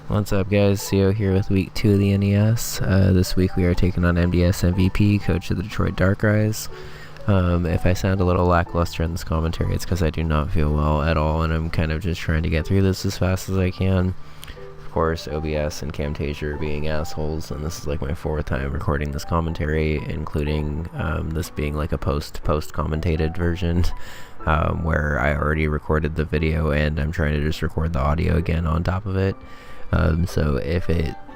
What's up, guys? Sio here with week 2 of the NES. This week we are taking on MDS MVP, coach of the Detroit Darkrais. If I sound a little lackluster in this commentary, it's because I do not feel well at all, and I'm kind of just trying to get through this as fast as I can. Of course, OBS and Camtasia are being assholes, and this is like my 4th time recording this commentary, including this being like a post-commentated version, where I already recorded the video and I'm trying to just record the audio again on top of it. So if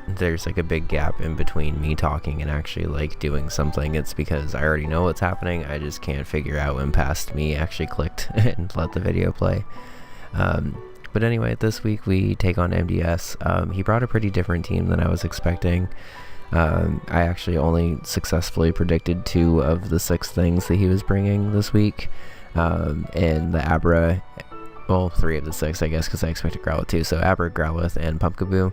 there's like a big gap in between me talking and actually like doing something, it's because I already know what's happening. I just can't figure out when past me actually clicked and let the video play. But anyway, this week we take on MDS. He brought a pretty different team than I was expecting. I actually only successfully predicted 2 of the 6 things that he was bringing this week. And the Abra, well, 3 of the 6, I guess, because I expected Growlithe too. So Abra, Growlithe, and Pumpkaboo.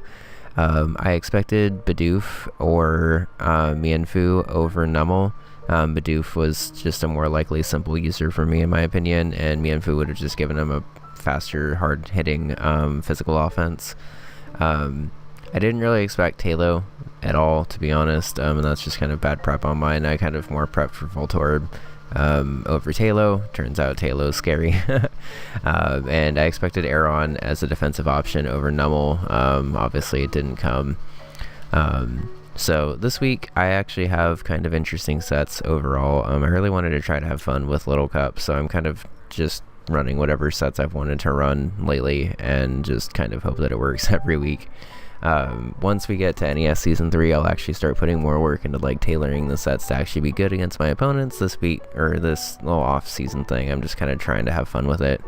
I expected Bidoof or Mienfoo over Numel. Bidoof was just a more likely simple user for me, in my opinion, and Mienfoo would have just given him a faster, hard-hitting physical offense. I didn't really expect Tailo at all, to be honest, and that's just kind of bad prep on mine. I kind of more prepped for Voltorb over Tailo. Turns out Tailo's scary. And I expected Aeron as a defensive option over Numel. Obviously it didn't come. So this week I actually have kind of interesting sets overall. I really wanted to try to have fun with Little Cup, so I'm kind of just running whatever sets I've wanted to run lately and just kind of hope that it works every week. Once we get to NES Season 3, I'll actually start putting more work into like tailoring the sets to actually be good against my opponents this week, or this little off-season thing. I'm just kind of trying to have fun with it.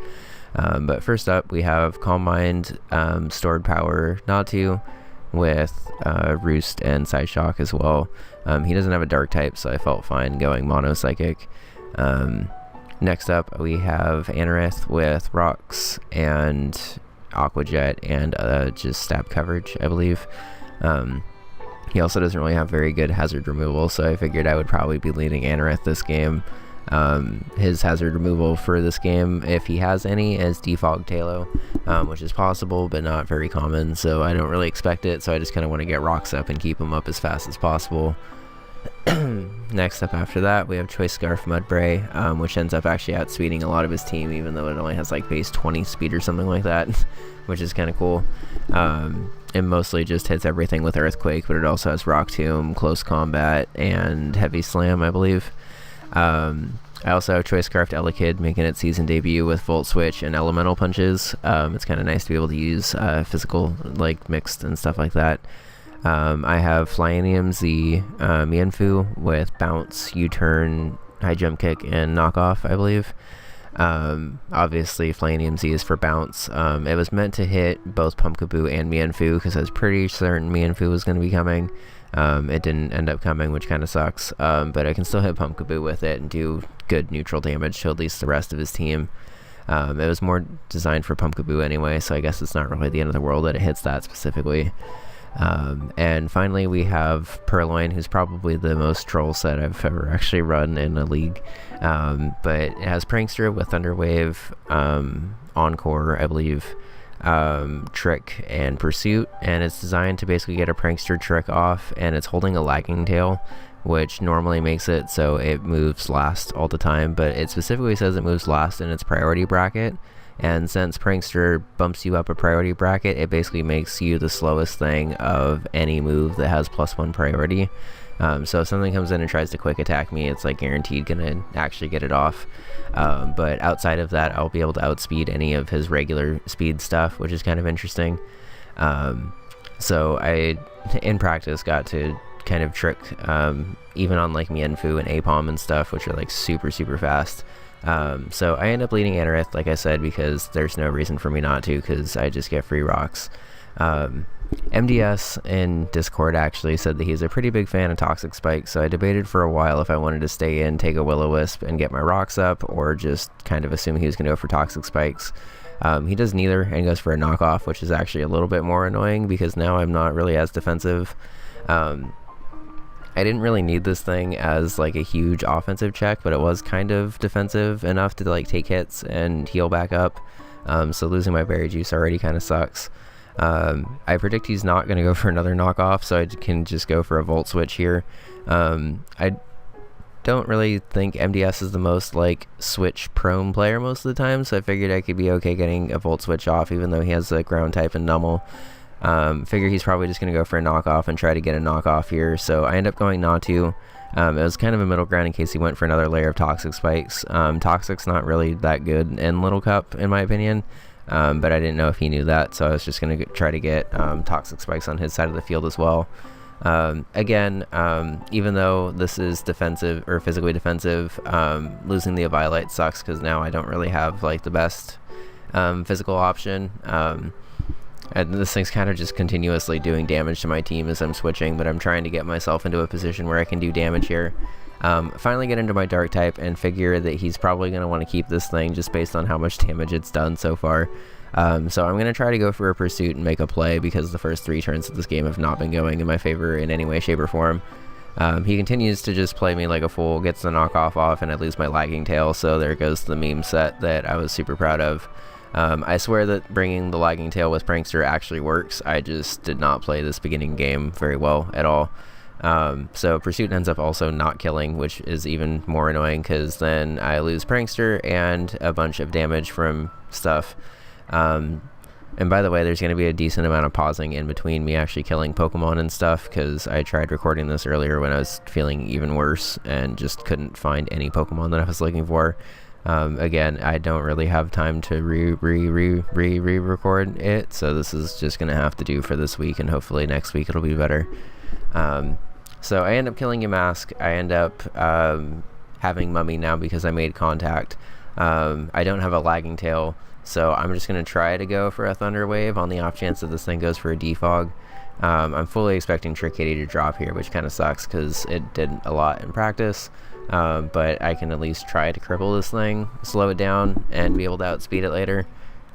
But first up, we have Calm Mind, Stored Power, Natu, with Roost and Side Shock as well. He doesn't have a Dark type, so I felt fine going Mono Psychic. Next up, we have Anorith with Rocks and Aqua Jet and just stab coverage, I believe. He also doesn't really have very good hazard removal, so I figured I would probably be leading Anorith this game. His hazard removal for this game, if he has any, is Defog Tailo, which is possible but not very common, so I don't really expect it, so I just kind of want to get Rocks up and keep him up as fast as possible. Next up after that, we have Choice Scarf Mudbray, which ends up actually outspeeding a lot of his team, even though it only has like base 20 speed or something like that, which is kind of cool. It mostly just hits everything with Earthquake, but it also has Rock Tomb, Close Combat, and Heavy Slam, I believe. I also have Choice Scarfed Elekid making its season debut with Volt Switch and Elemental Punches. It's kind of nice to be able to use physical, like mixed and stuff like that. I have Flyinium Z, Mienfoo with Bounce, U-Turn, High Jump Kick, and Knockoff, I believe. Obviously Flyinium Z is for Bounce. It was meant to hit both Pumpkaboo and Mienfoo, because I was pretty certain Mienfoo was going to be coming. It didn't end up coming, which kind of sucks, but I can still hit Pumpkaboo with it and do good neutral damage to at least the rest of his team. It was more designed for Pumpkaboo anyway, so I guess it's not really the end of the world that it hits that specifically. And finally we have Purloin, who's probably the most troll set I've ever actually run in a league, but it has Prankster with Thunderwave, Encore, I believe, Trick, and Pursuit, and it's designed to basically get a Prankster trick off, and it's holding a Lagging Tail, which normally makes it so it moves last all the time, but it specifically says it moves last in its priority bracket. And since Prankster bumps you up a priority bracket, it basically makes you the slowest thing of any move that has +1 priority. So if something comes in and tries to quick attack me, it's like guaranteed gonna actually get it off. But outside of that, I'll be able to outspeed any of his regular speed stuff, which is kind of interesting. So I, in practice, got to kind of trick even on like Mienfoo and Apom and stuff, which are like super fast. So I end up leading Anorith, like I said, because there's no reason for me not to, because I just get free rocks. MDS in Discord actually said that he's a pretty big fan of Toxic Spike, so I debated for a while if I wanted to stay in, take a Will-O-Wisp, and get my rocks up, or just kind of assume he was going to go for Toxic Spikes. He does neither and goes for a knockoff, which is actually a little bit more annoying because now I'm not really as defensive. I didn't really need this thing as like a huge offensive check, but it was kind of defensive enough to like take hits and heal back up. So losing my berry juice already kind of sucks. I predict he's not going to go for another knockoff, so I can just go for a volt switch here. I don't really think MDS is the most like switch prone player most of the time, so I figured I could be okay getting a volt switch off even though he has a ground type and Nummel. Figure he's probably just going to go for a knockoff and try to get a knockoff here, so I end up going Natu. It was kind of a middle ground in case he went for another layer of Toxic Spikes. Toxic's not really that good in Little Cup in my opinion, but I didn't know if he knew that, so I was just going to try to get Toxic Spikes on his side of the field as well. Again, even though this is defensive or physically defensive, losing the Eviolite sucks because now I don't really have like the best physical option. And this thing's kind of just continuously doing damage to my team as I'm switching, but I'm trying to get myself into a position where I can do damage here. Finally get into my dark type and figure that he's probably going to want to keep this thing just based on how much damage it's done so far. So I'm going to try to go for a pursuit and make a play because the first 3 turns of this game have not been going in my favor in any way, shape, or form. He continues to just play me like a fool, gets the knockoff off, and I lose my lagging tail, so there goes the meme set that I was super proud of. I swear that bringing the lagging tail with Prankster actually works. I just did not play this beginning game very well at all. So Pursuit ends up also not killing, which is even more annoying because then I lose Prankster and a bunch of damage from stuff. And by the way, there's going to be a decent amount of pausing in between me actually killing Pokemon and stuff because I tried recording this earlier when I was feeling even worse and just couldn't find any Pokemon that I was looking for. Again, I don't really have time to re-record it, so this is just gonna have to do for this week, and hopefully next week it'll be better. So I end up killing Yamask. I end up having Mummy now because I made contact. I don't have a lagging tail, so I'm just gonna try to go for a Thunder Wave on the off chance that this thing goes for a Defog. I'm fully expecting Trick Kitty to drop here, which kind of sucks because it did a lot in practice. But I can at least try to cripple this thing, slow it down, and be able to outspeed it later.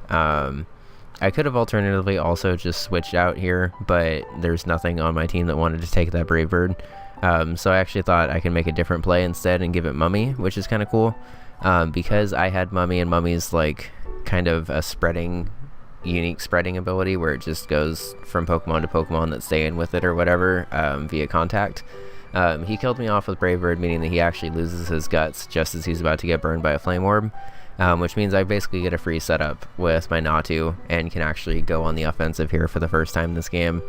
I could have alternatively also just switched out here, but there's nothing on my team that wanted to take that Brave Bird. So I actually thought I could make a different play instead and give it Mummy, which is kind of cool. Because I had Mummy, and Mummy's like kind of a unique spreading ability where it just goes from Pokemon to Pokemon that stay in with it or whatever via contact. He killed me off with Brave Bird, meaning that he actually loses his guts just as he's about to get burned by a Flame Orb, which means I basically get a free setup with my Natu and can actually go on the offensive here for the first time in this game.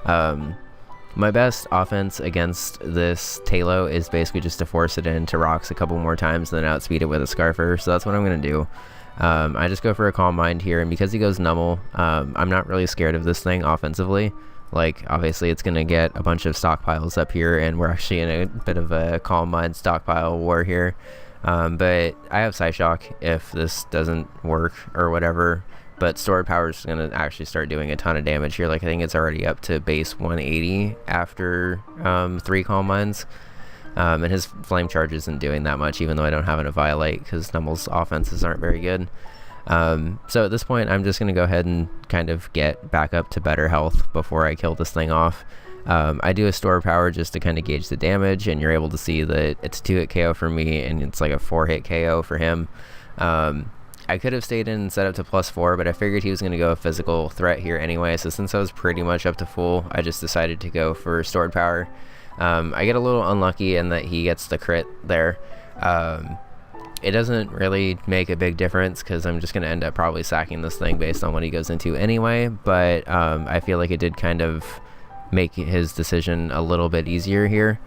My best offense against this Talo is basically just to force it into rocks a couple more times and then outspeed it with a Scarfer, so that's what I'm going to do. I just go for a Calm Mind here, and because he goes Nummel, I'm not really scared of this thing offensively. Like, obviously it's going to get a bunch of stockpiles up here, and we're actually in a bit of a Calm Mind stockpile war here. But I have Psyshock if this doesn't work or whatever. But Stored Power is going to actually start doing a ton of damage here. Like, I think it's already up to base 180 after 3 Calm Minds. And his Flame Charge isn't doing that much, even though I don't have an Eviolite, because Nummel's offenses aren't very good. So at this point, I'm just going to go ahead and kind of get back up to better health before I kill this thing off. I do a Store Power just to kind of gauge the damage, and you're able to see that it's a 2-hit KO for me, and it's like a 4-hit KO for him. I could have stayed in and set up to +4, but I figured he was going to go a physical threat here anyway, so since I was pretty much up to full, I just decided to go for Stored Power. I get a little unlucky in that he gets the crit there. It doesn't really make a big difference because I'm just going to end up probably sacking this thing based on what he goes into anyway, but I feel like it did kind of make his decision a little bit easier here.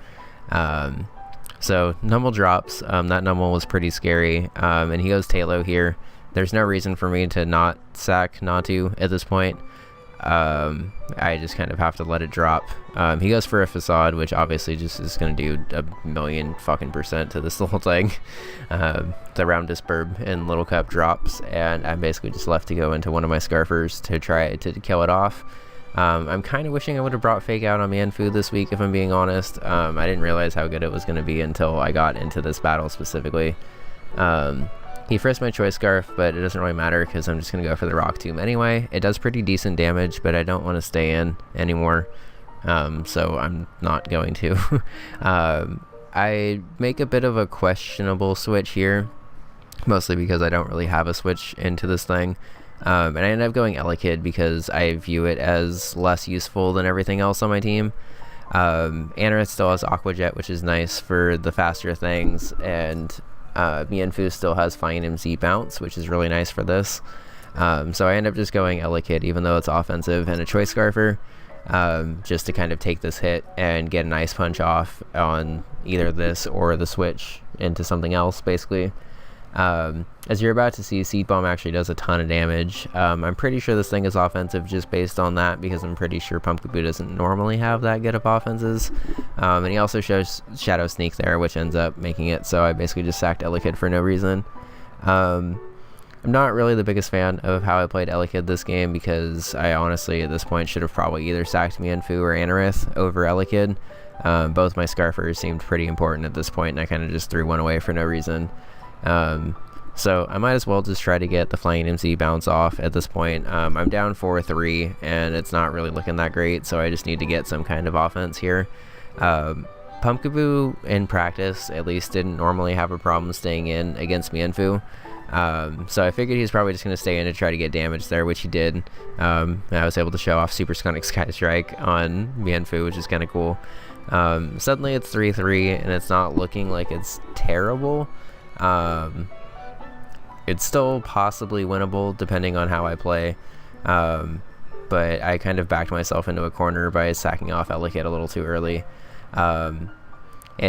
So Nummel drops. That Nummel was pretty scary, and he goes Talo here. There's no reason for me to not sack Natu at this point. I just kind of have to let it drop. He goes for a Facade, which obviously just is going to do a million fucking % to this little thing. The round Disburb and Little Cup drops, and I'm basically just left to go into one of my Scarfers to try to kill it off. I'm kind of wishing I would have brought Fake Out on Mienfoo this week, if I'm being honest. I didn't realize how good it was going to be until I got into this battle specifically. He frisked my Choice Scarf, but it doesn't really matter because I'm just going to go for the Rock Tomb anyway. It does pretty decent damage, but I don't want to stay in anymore, so I'm not going to. I make a bit of a questionable switch here, mostly because I don't really have a switch into this thing. And I ended up going Elekid because I view it as less useful than everything else on my team. Anorith still has Aqua Jet, which is nice for the faster things, and Mienfoo still has Fine MZ Bounce, which is really nice for this. So I end up just going Elekid, even though it's offensive, and a Choice Scarfer, just to kind of take this hit and get an Ice Punch off on either this or the switch into something else, basically. As you're about to see, Seed Bomb actually does a ton of damage. I'm pretty sure this thing is offensive just based on that, because I'm pretty sure Pumpkaboo doesn't normally have that good of offenses. And he also shows Shadow Sneak there, which ends up making it so I basically just sacked Elekid for no reason. I'm not really the biggest fan of how I played Elekid this game, because I honestly at this point should have probably either sacked Mienfoo or Anorith over Elekid. Both my Scarfers seemed pretty important at this point, and I kind of just threw one away for no reason. So I might as well just try to get the Flying MZ bounce off at this point. I'm down 4-3, and it's not really looking that great, so I just need to get some kind of offense here. Pumpkaboo in practice at least didn't normally have a problem staying in against Mienfoo. So I figured he's probably just going to stay in to try to get damage there, which he did. I was able to show off Super Sonic Sky Strike on Mienfoo, which is kind of cool. Suddenly it's 3-3, and it's not looking like it's terrible. It's still possibly winnable depending on how I play, but I kind of backed myself into a corner by sacking off Elekid a little too early. And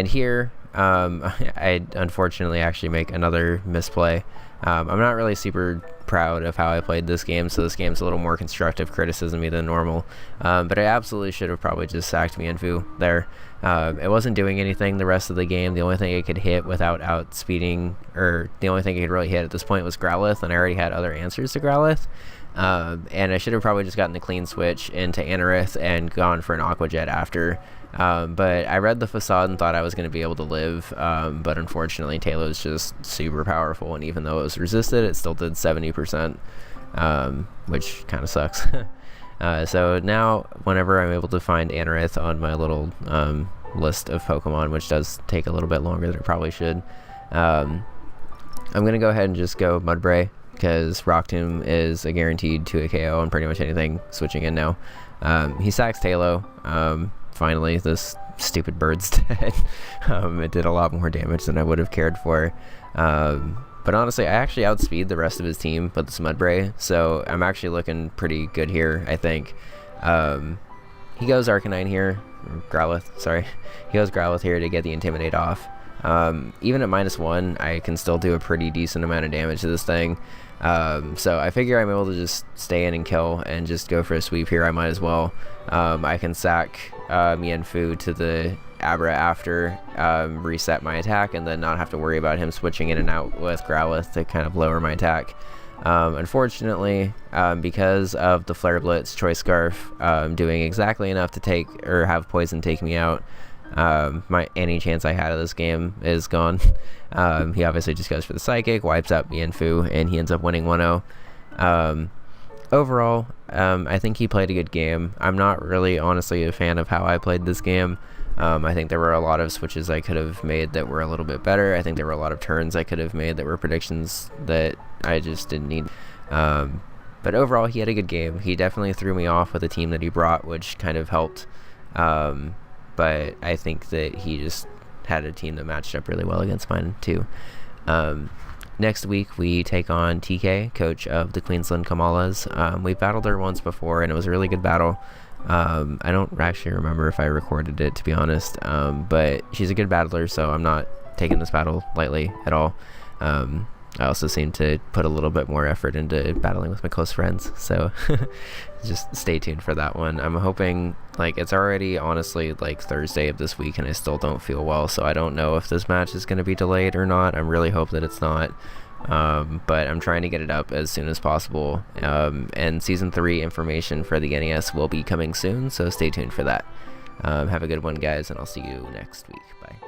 here I unfortunately actually make another misplay. I'm not really super proud of how I played this game, so this game's a little more constructive criticism than normal, but I absolutely should have probably just sacked Mienfoo there. It wasn't doing anything the rest of the game. The only thing it could hit without outspeeding, or the only thing it could really hit at this point was Growlithe, and I already had other answers to Growlithe. And I should have probably just gotten the clean switch into Anorith and gone for an Aqua Jet after. But I read the Facade and thought I was going to be able to live, but unfortunately Tailow's just super powerful, and even though it was resisted, it still did 70%, which kind of sucks. So now whenever I'm able to find Anorith on my little list of Pokemon, which does take a little bit longer than it probably should, I'm going to go ahead and just go Mudbray, because Rock Tomb is a guaranteed 2 KO on pretty much anything switching in now. He sacks Taillow. Finally, this stupid bird's dead. It did a lot more damage than I would have cared for. But honestly, I actually outspeed the rest of his team with this Mudbray, so I'm actually looking pretty good here, I think. He goes Arcanine here, or Growlithe, sorry. He goes Growlithe here to get the Intimidate off. Even at -1, I can still do a pretty decent amount of damage to this thing. So I figure I'm able to just stay in and kill and just go for a sweep here. I might as well. I can sack Mienfoo to the Abra after, reset my attack, and then not have to worry about him switching in and out with Growlithe to kind of lower my attack. Unfortunately, because of the Flare Blitz, Choice Scarf doing exactly enough to take or have Poison take me out, any chance I had of this game is gone. He obviously just goes for the Psychic, wipes out Mienfoo, and he ends up winning 1-0. Overall, I think he played a good game. I'm not really honestly a fan of how I played this game. I think there were a lot of switches I could have made that were a little bit better. I think there were a lot of turns I could have made that were predictions that I just didn't need. But overall, he had a good game. He definitely threw me off with the team that he brought, which kind of helped. But I think that he just had a team that matched up really well against mine too. Next week we take on TK, coach of the Queensland Kamalas. We battled her once before, and it was a really good battle. I don't actually remember if I recorded it, to be honest, but she's a good battler, so I'm not taking this battle lightly at all. I also seem to put a little bit more effort into battling with my close friends, so just stay tuned for that one. I'm hoping, like, it's already honestly like Thursday of this week, and I still don't feel well, so I don't know if this match is going to be delayed or not. I really hope that it's not, but I'm trying to get it up as soon as possible, and Season 3 information for the NES will be coming soon, so stay tuned for that. Have a good one, guys, and I'll see you next week. Bye.